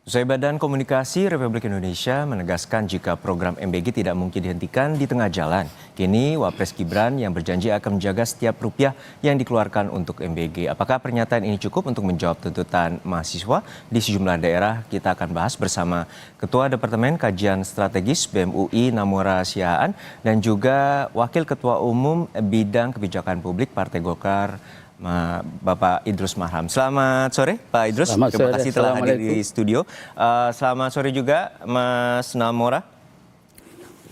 Usai Badan Komunikasi Republik Indonesia menegaskan jika program MBG tidak mungkin dihentikan di tengah jalan. Kini Wapres Gibran yang berjanji akan menjaga setiap rupiah yang dikeluarkan untuk MBG. Apakah pernyataan ini cukup untuk menjawab tuntutan mahasiswa di sejumlah daerah? Kita akan bahas bersama Ketua Departemen Kajian Strategis BEM UI Namora Siahaan dan juga Wakil Ketua Umum Bidang Kebijakan Publik Partai Golkar Bapak Idrus Marham. Selamat sore Pak Idrus, terima kasih telah hadir di studio. Selamat sore juga Mas Namora.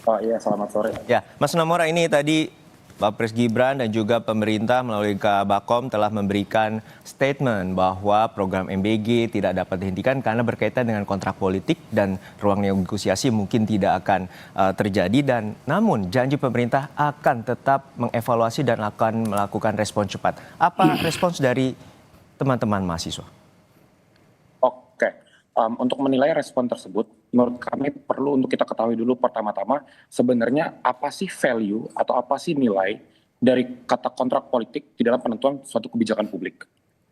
Oh iya, selamat sore. Ya, Mas Namora, ini tadi Wapres Gibran dan juga pemerintah melalui Kabakom telah memberikan statement bahwa program MBG tidak dapat dihentikan karena berkaitan dengan kontrak politik dan ruang negosiasi mungkin tidak akan terjadi, dan namun janji pemerintah akan tetap mengevaluasi dan akan melakukan respon cepat. Apa respons dari teman-teman mahasiswa? Oke, untuk menilai respon tersebut, menurut kami perlu untuk kita ketahui dulu pertama-tama sebenarnya apa sih value atau apa sih nilai dari kata kontrak politik di dalam penentuan suatu kebijakan publik.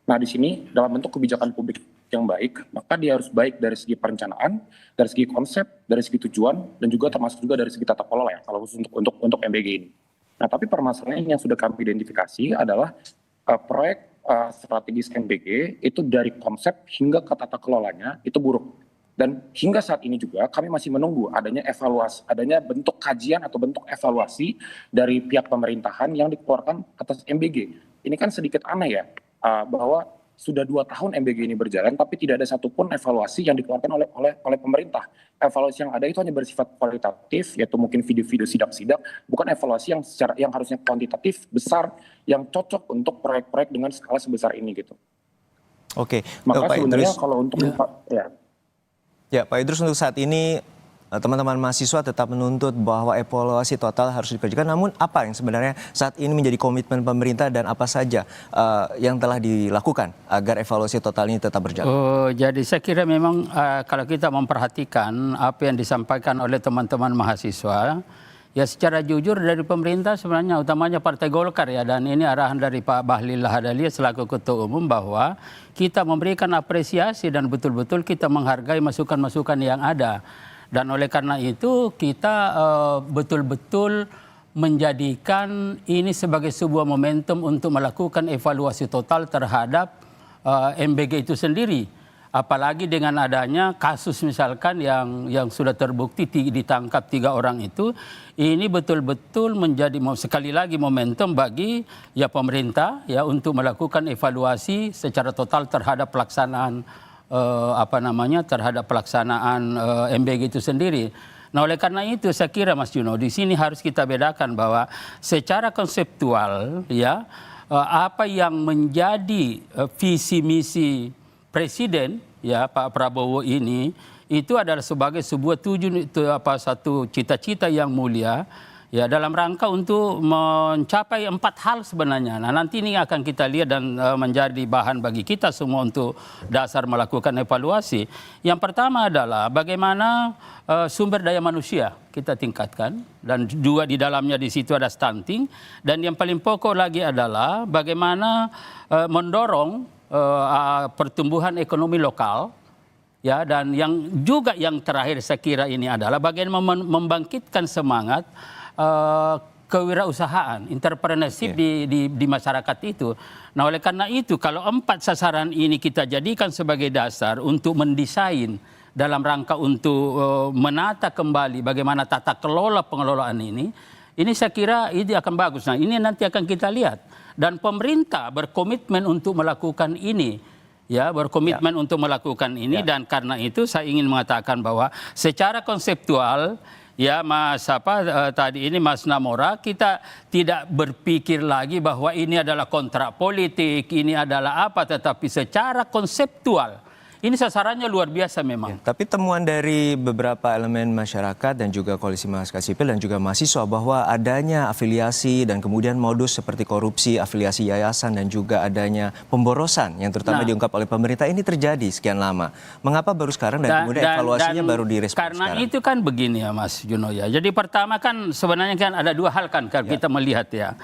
Nah, di sini dalam bentuk kebijakan publik yang baik, maka dia harus baik dari segi perencanaan, dari segi konsep, dari segi tujuan, dan juga termasuk juga dari segi tata kelola ya, kalau khusus untuk MBG ini. Nah, tapi permasalahan yang sudah kami identifikasi adalah proyek strategis MBG itu dari konsep hingga ke tata kelolanya itu buruk. Dan hingga saat ini juga kami masih menunggu adanya evaluasi, adanya bentuk kajian atau bentuk evaluasi dari pihak pemerintahan yang dikeluarkan atas MBG. Ini kan sedikit aneh ya, bahwa sudah 2 tahun MBG ini berjalan tapi tidak ada satupun evaluasi yang dikeluarkan oleh pemerintah. Evaluasi yang ada itu hanya bersifat kualitatif, yaitu mungkin video-video sidak-sidak, bukan evaluasi yang harusnya kuantitatif besar yang cocok untuk proyek-proyek dengan skala sebesar ini gitu. Oke, maka Pak sebenarnya Idrus, kalau untuk ya Pak Idrus, untuk saat ini teman-teman mahasiswa tetap menuntut bahwa evaluasi total harus dikerjakan. Namun apa yang sebenarnya saat ini menjadi komitmen pemerintah dan apa saja yang telah dilakukan agar evaluasi total ini tetap berjalan? Jadi saya kira memang kalau kita memperhatikan apa yang disampaikan oleh teman-teman mahasiswa, ya secara jujur dari pemerintah sebenarnya utamanya Partai Golkar ya, dan ini arahan dari Pak Bahlil Lahadalia selaku Ketua Umum bahwa kita memberikan apresiasi dan betul-betul kita menghargai masukan-masukan yang ada. Dan oleh karena itu kita betul-betul menjadikan ini sebagai sebuah momentum untuk melakukan evaluasi total terhadap MBG itu sendiri. Apalagi dengan adanya kasus misalkan yang sudah terbukti ditangkap 3 orang itu, ini betul-betul menjadi sekali lagi momentum bagi ya pemerintah ya untuk melakukan evaluasi secara total terhadap pelaksanaan MBG itu sendiri. Nah, oleh karena itu saya kira Mas Juno, di sini harus kita bedakan bahwa secara konseptual ya apa yang menjadi visi misi Presiden ya Pak Prabowo ini itu adalah sebagai sebuah satu cita-cita yang mulia ya dalam rangka untuk mencapai 4 hal sebenarnya. Nah, nanti ini akan kita lihat dan menjadi bahan bagi kita semua untuk dasar melakukan evaluasi. Yang pertama adalah bagaimana sumber daya manusia kita tingkatkan, dan juga di dalamnya di situ ada stunting, dan yang paling pokok lagi adalah bagaimana mendorong pertumbuhan ekonomi lokal ya, dan yang terakhir saya kira ini adalah bagaimana membangkitkan semangat kewirausahaan, entrepreneurship di masyarakat itu. Nah, oleh karena itu kalau 4 sasaran ini kita jadikan sebagai dasar untuk mendesain dalam rangka untuk menata kembali bagaimana tata kelola pengelolaan ini saya kira ini akan bagus. Nah, ini nanti akan kita lihat. Dan pemerintah berkomitmen untuk melakukan ini. Ya, berkomitmen untuk melakukan ini. Dan karena itu saya ingin mengatakan bahwa secara konseptual ya tadi ini Mas Namora, kita tidak berpikir lagi bahwa ini adalah kontrak politik, ini adalah apa, tetapi secara konseptual ini sasarannya luar biasa memang. Ya, tapi temuan dari beberapa elemen masyarakat dan juga koalisi masyarakat sipil dan juga mahasiswa bahwa adanya afiliasi dan kemudian modus seperti korupsi, afiliasi yayasan dan juga adanya pemborosan yang terutama diungkap oleh pemerintah ini terjadi sekian lama. Mengapa baru sekarang dan kemudian evaluasinya baru direspon karena sekarang? Itu kan begini ya Mas Juno ya. Jadi pertama kan sebenarnya kan ada 2 hal kan kalau kita melihat ya.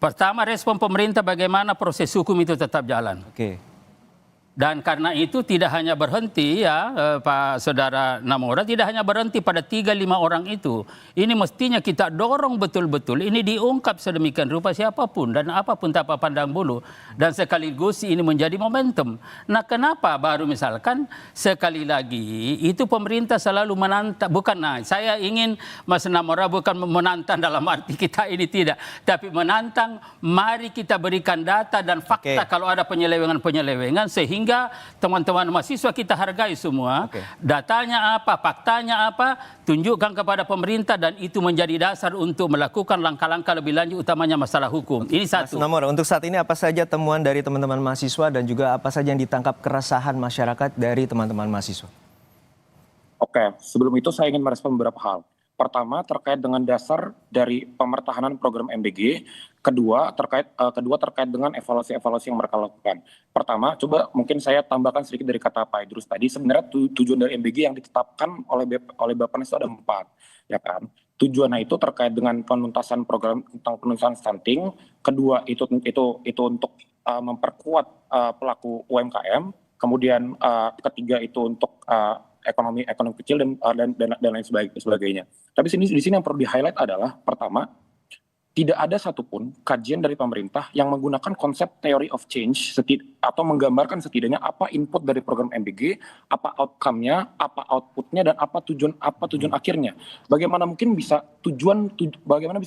Pertama, respon pemerintah bagaimana proses hukum itu tetap jalan. Oke. Dan karena itu tidak hanya berhenti ya Pak Saudara Namora, tidak hanya berhenti pada 3-5 orang itu. Ini mestinya kita dorong betul-betul, ini diungkap sedemikian rupa siapapun dan apapun tanpa pandang bulu. Dan sekaligus ini menjadi momentum. Nah kenapa baru misalkan sekali lagi itu pemerintah selalu menantang, bukan saya ingin Mas Namora bukan menantang dalam arti kita ini tidak. Tapi menantang, mari kita berikan data dan fakta kalau ada penyelewengan-penyelewengan sehingga teman-teman mahasiswa kita hargai semua. Datanya apa, faktanya apa, tunjukkan kepada pemerintah dan itu menjadi dasar untuk melakukan langkah-langkah lebih lanjut utamanya masalah hukum. Ini satu. Mas Namora, untuk saat ini apa saja temuan dari teman-teman mahasiswa dan juga apa saja yang ditangkap keresahan masyarakat dari teman-teman mahasiswa? Oke, sebelum itu saya ingin merespon beberapa hal. Pertama, terkait dengan dasar dari pemertahanan program MBG. Kedua, terkait dengan evaluasi-evaluasi yang mereka lakukan. Pertama, coba mungkin saya tambahkan sedikit dari kata Pak Idrus tadi. Sebenarnya tujuan dari MBG yang ditetapkan oleh Bappenas itu ada 4, ya kan? Tujuannya itu terkait dengan penuntasan program tentang penuntasan stunting. Kedua, itu untuk memperkuat pelaku UMKM. Kemudian ketiga itu untuk ekonomi kecil dan lain sebagainya. Tapi di sini yang perlu di-highlight adalah pertama, tidak ada satupun kajian dari pemerintah yang menggunakan konsep theory of change atau menggambarkan setidaknya apa input dari program MBG, apa outcome-nya, apa output-nya, dan apa tujuan akhirnya. Bagaimana bisa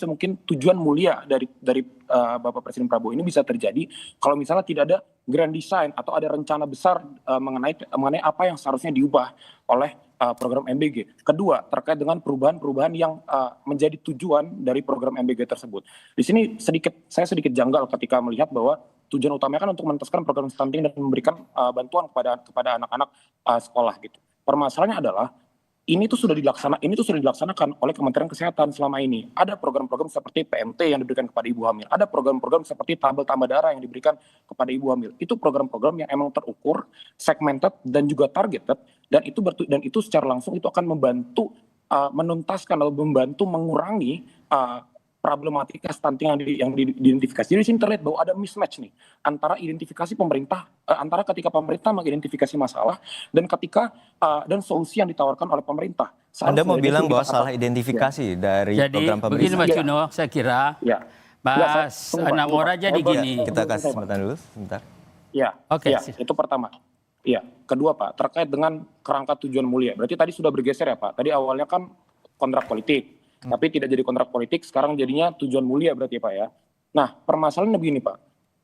mungkin tujuan mulia dari Bapak Presiden Prabowo ini bisa terjadi kalau misalnya tidak ada grand design atau ada rencana besar mengenai apa yang seharusnya diubah oleh program MBG. Kedua, terkait dengan perubahan-perubahan yang menjadi tujuan dari program MBG tersebut. Di sini saya sedikit janggal ketika melihat bahwa tujuan utamanya kan untuk menuntaskan program stunting dan memberikan bantuan kepada anak-anak sekolah gitu. Permasalahannya adalah ini tuh sudah dilaksanakan oleh Kementerian Kesehatan selama ini. Ada program-program seperti PMT yang diberikan kepada ibu hamil. Ada program-program seperti tabel tambah darah yang diberikan kepada ibu hamil. Itu program-program yang emang terukur, segmented, dan juga targeted. Dan itu secara langsung itu akan membantu menuntaskan atau membantu mengurangi problematika stunting yang diidentifikasi. Jadi di sini terlihat bahwa ada mismatch nih antara identifikasi pemerintah, antara ketika pemerintah mengidentifikasi masalah dan dan solusi yang ditawarkan oleh pemerintah. Anda mau bilang bahwa salah identifikasi dari program pemerintah? Jadi begini Mas Juno, saya kira Mas Namora jadi gini. Kita kasih kesempatan dulu sebentar. Ya, itu pertama. Iya, kedua Pak, terkait dengan kerangka tujuan mulia. Berarti tadi sudah bergeser ya Pak. Tadi awalnya kan kontrak politik. Tapi tidak jadi kontrak politik, sekarang jadinya tujuan mulia berarti Pak ya. Nah, permasalahannya begini Pak,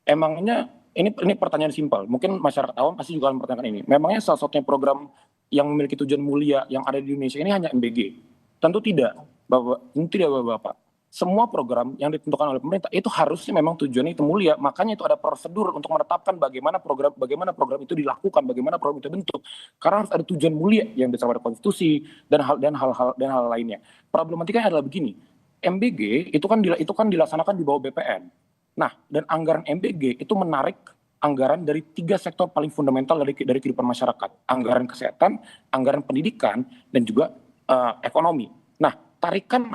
emangnya ini pertanyaan simpel, mungkin masyarakat awam pasti juga akan mempertanyakan ini. Memangnya salah satunya program yang memiliki tujuan mulia yang ada di Indonesia ini hanya MBG? Tentu tidak, Bapak. Semua program yang ditentukan oleh pemerintah itu harusnya memang tujuannya itu mulia, makanya itu ada prosedur untuk menetapkan bagaimana program itu dilakukan, bagaimana program itu bentuk. Karena harus ada tujuan mulia yang disebut pada konstitusi dan hal lainnya. Problematikanya adalah begini, MBG itu kan dilaksanakan di bawah BPN. Nah, dan anggaran MBG itu menarik anggaran dari 3 sektor paling fundamental dari kehidupan masyarakat, anggaran kesehatan, anggaran pendidikan, dan juga ekonomi. Nah, tarikan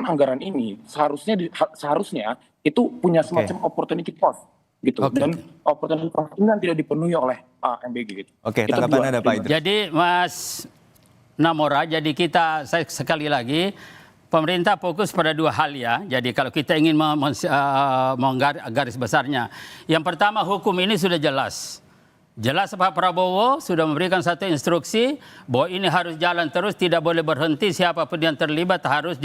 anggaran ini seharusnya itu punya semacam opportunity cost gitu. Dan opportunity cost ini tidak dipenuhi oleh MBG gitu. Oke, tanggapan Anda Pak Idrus. Jadi Mas Namora, jadi saya sekali lagi pemerintah fokus pada 2 hal ya. Jadi kalau kita ingin menggaris besarnya, yang pertama hukum ini sudah jelas. Jelas Pak Prabowo sudah memberikan satu instruksi bahwa ini harus jalan terus, tidak boleh berhenti, siapapun yang terlibat harus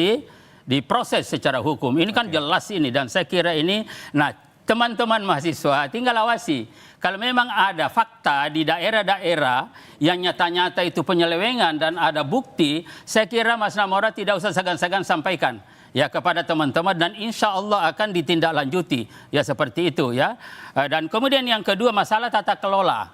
diproses secara hukum. Ini kan jelas ini dan saya kira ini, nah teman-teman mahasiswa tinggal awasi. Kalau memang ada fakta di daerah-daerah yang nyata-nyata itu penyelewengan dan ada bukti, saya kira Mas Namora tidak usah segan-segan sampaikan ya kepada teman-teman dan insya Allah akan ditindaklanjuti ya seperti itu ya. Dan kemudian yang kedua masalah tata kelola.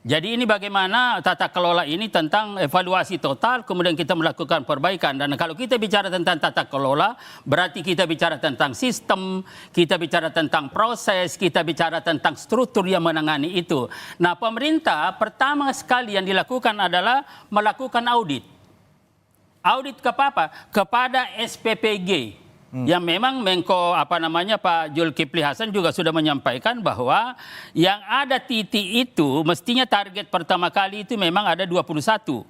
Jadi ini bagaimana tata kelola ini tentang evaluasi total, kemudian kita melakukan perbaikan. Dan kalau kita bicara tentang tata kelola, berarti kita bicara tentang sistem, kita bicara tentang proses, kita bicara tentang struktur yang menangani itu. Nah, pemerintah pertama sekali yang dilakukan adalah melakukan audit. Audit kepada SPPG. Yang memang Menko Pak Zulkifli Hasan juga sudah menyampaikan bahwa yang ada titik itu mestinya target pertama kali itu memang ada 21.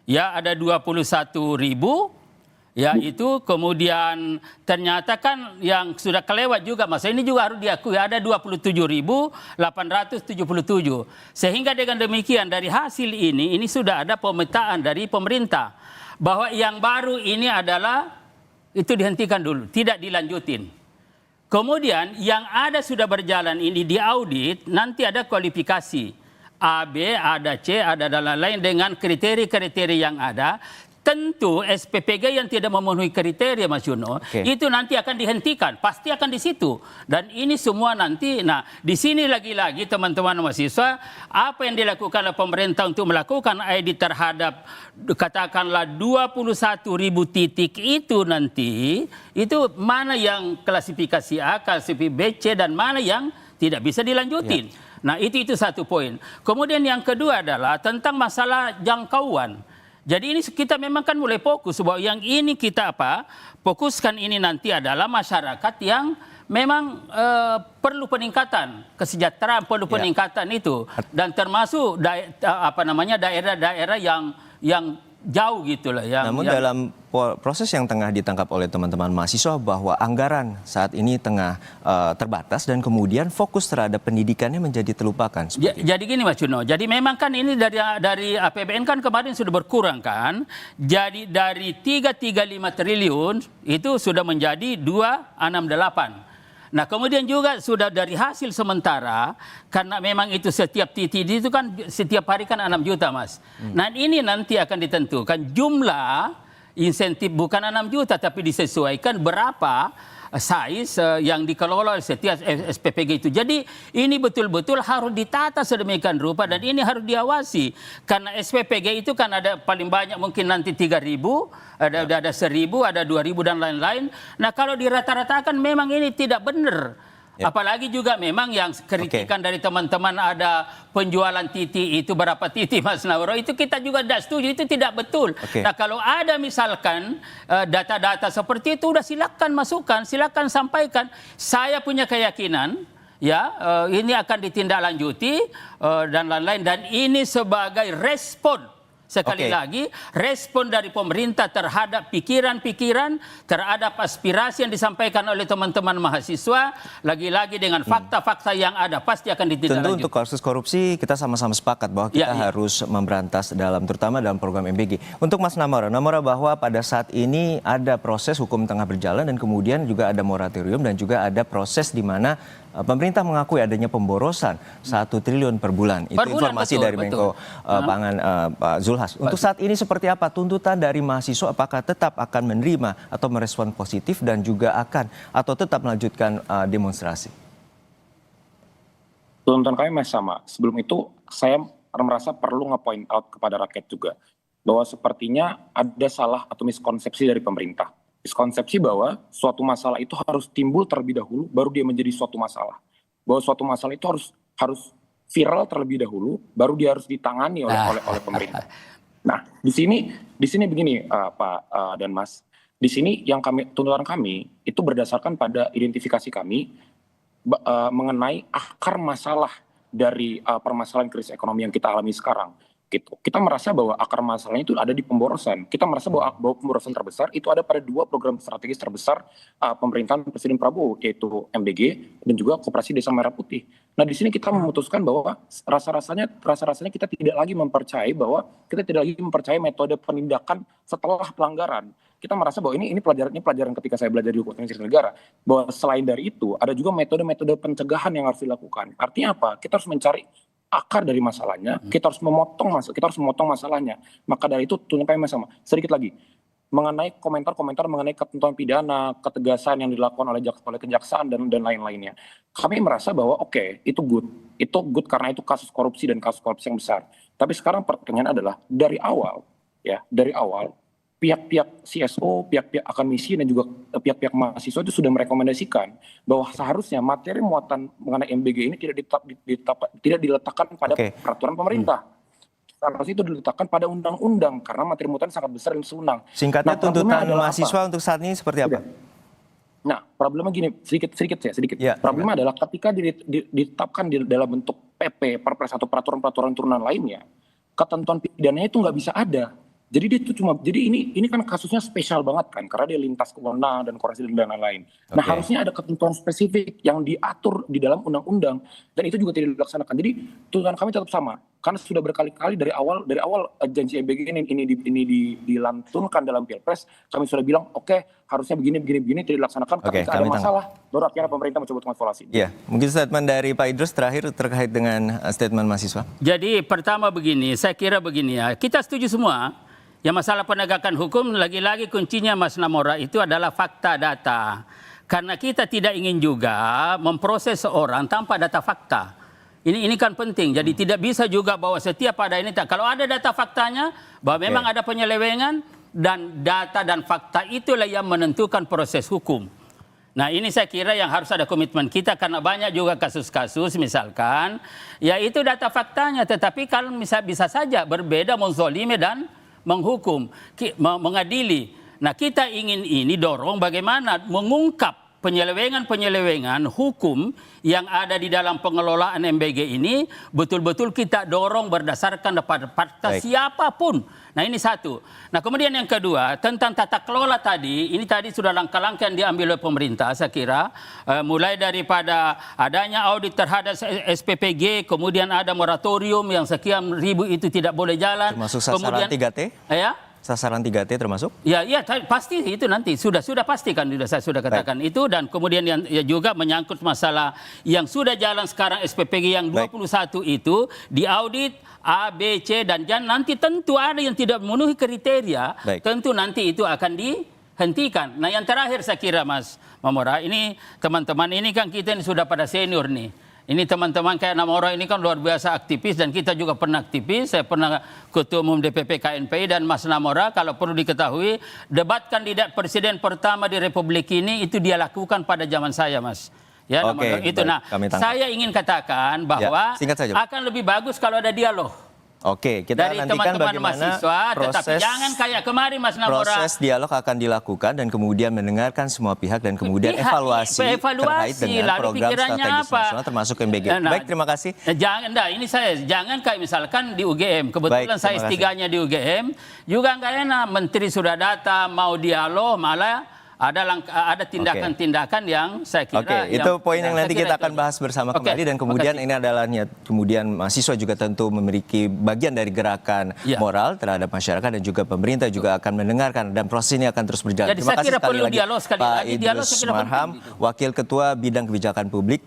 Ya, ada 21.000. Ya, itu kemudian ternyata kan yang sudah kelewat juga, Mas. Ini juga harus diakui ada 27.877. Sehingga dengan demikian dari hasil ini sudah ada pemetaan dari pemerintah bahwa yang baru ini adalah itu dihentikan dulu, tidak dilanjutin. Kemudian yang ada sudah berjalan ini diaudit, nanti ada kualifikasi. A, B, ada C, ada dan lain-lain dengan kriteria-kriteria yang ada. Tentu SPPG yang tidak memenuhi kriteria, Mas Juno, itu nanti akan dihentikan, pasti akan di situ. Dan ini semua nanti, nah di sini lagi-lagi teman-teman mahasiswa, apa yang dilakukan oleh pemerintah untuk melakukan audit terhadap katakanlah 21.000 titik itu nanti, itu mana yang klasifikasi A, klasifikasi B, C, dan mana yang tidak bisa dilanjutin. Nah itu satu poin. Kemudian yang kedua adalah tentang masalah jangkauan. Jadi ini kita memang kan mulai fokus bahwa yang ini kita fokuskan ini nanti adalah masyarakat yang memang perlu peningkatan kesejahteraan, perlu peningkatan itu, dan termasuk daerah-daerah yang jauh gitulah. Namun dalam proses yang tengah ditangkap oleh teman-teman mahasiswa bahwa anggaran saat ini tengah terbatas dan kemudian fokus terhadap pendidikannya menjadi terlupakan. Jadi gini Mas Juno, jadi memang kan ini dari APBN kan kemarin sudah berkurang kan. Jadi dari 335 triliun itu sudah menjadi 268. Nah kemudian juga sudah dari hasil sementara, karena memang itu setiap titik itu kan setiap hari kan 6 juta Mas. Nah ini nanti akan ditentukan jumlah insentif bukan 6 juta tapi disesuaikan berapa size yang dikelola oleh setiap SPPG itu. Jadi ini betul-betul harus ditata sedemikian rupa dan ini harus diawasi. Karena SPPG itu kan ada paling banyak mungkin nanti 3.000, ada 1.000, ada 2.000 dan lain-lain. Nah kalau dirata-ratakan memang ini tidak benar. Apalagi juga memang yang kritikan dari teman-teman ada penjualan titik itu berapa titik Mas Nauro, itu kita juga tidak setuju, itu tidak betul. Nah kalau ada misalkan data-data seperti itu, udah silakan masukkan, silakan sampaikan. Saya punya keyakinan ini akan ditindaklanjuti dan lain-lain, dan ini sebagai respon. Sekali lagi, respon dari pemerintah terhadap pikiran-pikiran, terhadap aspirasi yang disampaikan oleh teman-teman mahasiswa, lagi-lagi dengan fakta-fakta yang ada, pasti akan ditindaklanjuti. Tentu untuk kasus korupsi kita sama-sama sepakat bahwa kita harus memberantas terutama dalam program MBG. Untuk Mas Namora bahwa pada saat ini ada proses hukum tengah berjalan dan kemudian juga ada moratorium dan juga ada proses di mana pemerintah mengakui adanya pemborosan 1 triliun per bulan. Itu informasi dari Menko Pangan Pak Zulhas. Untuk saat ini seperti apa tuntutan dari mahasiswa, apakah tetap akan menerima atau merespon positif dan juga akan atau tetap melanjutkan demonstrasi? Tuntutan kami masih sama. Sebelum itu saya merasa perlu nge-point out kepada rakyat juga bahwa sepertinya ada salah atau miskonsepsi dari pemerintah. Miskonsepsi bahwa suatu masalah itu harus timbul terlebih dahulu baru dia menjadi suatu masalah. Bahwa suatu masalah itu harus viral terlebih dahulu baru dia harus ditangani oleh pemerintah. Nah, di sini begini Pak dan Mas. Di sini yang tuntutan kami itu berdasarkan pada identifikasi kami mengenai akar masalah dari permasalahan krisis ekonomi yang kita alami sekarang. Gitu. Kita merasa bahwa akar masalahnya itu ada di pemborosan. Kita merasa bahwa pemborosan terbesar itu ada pada 2 program strategis terbesar pemerintahan Presiden Prabowo, yaitu MBG dan juga Koperasi Desa Merah Putih. Nah di sini kita memutuskan bahwa rasa-rasanya kita tidak lagi mempercayai metode penindakan setelah pelanggaran. Kita merasa bahwa ini pelajaran ketika saya belajar di Hukum Administrasi Negara, bahwa selain dari itu ada juga metode-metode pencegahan yang harus dilakukan. Artinya apa? Kita harus mencari akar dari masalahnya, kita harus memotong masalahnya. Maka dari itu tuntutan kami sama. Sedikit lagi mengenai komentar-komentar mengenai ketentuan pidana, ketegasan yang dilakukan oleh kejaksaan dan lain-lainnya. Kami merasa bahwa itu good karena itu kasus korupsi dan kasus korupsi yang besar. Tapi sekarang pertanyaan adalah dari awal pihak-pihak CSO, pihak-pihak akademisi dan juga pihak-pihak mahasiswa itu sudah merekomendasikan bahwa seharusnya materi muatan mengenai MBG ini tidak diletakkan pada peraturan pemerintah. Seharusnya itu diletakkan pada undang-undang karena materi muatan sangat besar dan sewenang. Singkatnya tuntutan mahasiswa untuk saat ini seperti apa? problemnya gini, sedikit. Ya, Problemnya adalah ketika ditetapkan dalam bentuk PP, Perpres atau peraturan-peraturan turunan lainnya, ketentuan pidananya itu nggak bisa ada. Jadi dia itu jadi ini kan kasusnya spesial banget kan, karena dia lintas kewenangan dan koordinasi dan lain-lain. Nah, Oke. harusnya ada ketentuan spesifik yang diatur di dalam undang-undang, dan itu juga tidak dilaksanakan. Jadi tuntutan kami tetap sama, karena sudah berkali-kali dari awal janji MBG ini dilantunkan dalam Pilpres, kami sudah bilang oke, harusnya begini tidak dilaksanakan. Oke, Ketika ada kami masalah, baru akhirnya pemerintah mencoba untuk evaluasi. Ya, mungkin statement dari Pak Idrus terakhir terkait dengan statement mahasiswa. Jadi pertama begini, saya kira begini ya, kita setuju semua. Ya masalah penegakan hukum lagi-lagi kuncinya Mas Namora itu adalah fakta data. Karena kita tidak ingin juga memproses seorang tanpa data fakta. Ini kan penting. Jadi tidak bisa juga bahwa setiap ada ini kalau ada data faktanya bahwa memang ada penyelewengan dan data dan fakta itulah yang menentukan proses hukum. Nah ini saya kira yang harus ada komitmen kita karena banyak juga kasus-kasus misalkan ya itu data faktanya tetapi kalau bisa saja berbeda menzolimi dan menghukum, mengadili. Nah kita ingin ini dorong bagaimana mengungkap penyelewengan hukum yang ada di dalam pengelolaan MBG ini betul-betul kita dorong berdasarkan pada fakta siapapun. Nah ini satu. Nah kemudian yang kedua tentang tata kelola tadi, ini tadi sudah langkah-langkah yang diambil oleh pemerintah saya kira. Mulai daripada adanya audit terhadap SPPG, kemudian ada moratorium yang sekian ribu itu tidak boleh jalan. Termasuk sasaran 3T? Ya. Sasaran 3T termasuk? Ya, pasti itu nanti sudah pasti kan saya sudah katakan itu dan kemudian yang juga menyangkut masalah yang sudah jalan sekarang SPPG yang 21 itu diaudit A, B, C dan nanti tentu ada yang tidak memenuhi kriteria, tentu nanti itu akan dihentikan. Nah, yang terakhir saya kira Mas Mamora, ini teman-teman ini kan kita ini sudah pada senior nih. Ini teman-teman kayak Namora ini kan luar biasa aktivis dan kita juga pernah aktivis. Saya pernah Ketua Umum DPP KNPI dan Mas Namora kalau perlu diketahui debat kandidat presiden pertama di Republik ini itu dia lakukan pada zaman saya Mas. Ya, Oke, itu. baik, Nah, saya ingin katakan bahwa akan lebih bagus kalau ada dialog. Oke, kita dari nantikan teman-teman bagaimana mahasiswa, tetapi jangan kayak kemarin Mas Namora. Proses dialog akan dilakukan dan kemudian mendengarkan semua pihak dan kemudian evaluasi terkait dengan program strategis nasional termasuk MBG. Baik, terima kasih. Jangan kayak misalkan di UGM. Kebetulan saya S3-nya di UGM, juga nggak enak. Menteri sudah datang, mau dialog, malah ada tindakan-tindakan yang saya kira. Itu poin yang nanti kita akan bahas bersama kembali dan kemudian ini adalah kemudian mahasiswa juga tentu memiliki bagian dari gerakan moral terhadap masyarakat dan juga pemerintah juga akan mendengarkan dan proses ini akan terus berjalan. Jadi terima kasih sekali lagi Pak Idrus Marham, Wakil Ketua Bidang Kebijakan Publik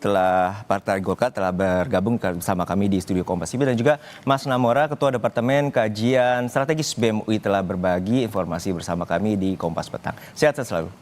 Partai Golkar telah bergabung bersama kami di studio Kompas TV dan juga Mas Namora, Ketua Departemen Kajian Strategis BEM UI telah berbagi informasi bersama kami di Kompas Petang. Sehat selalu.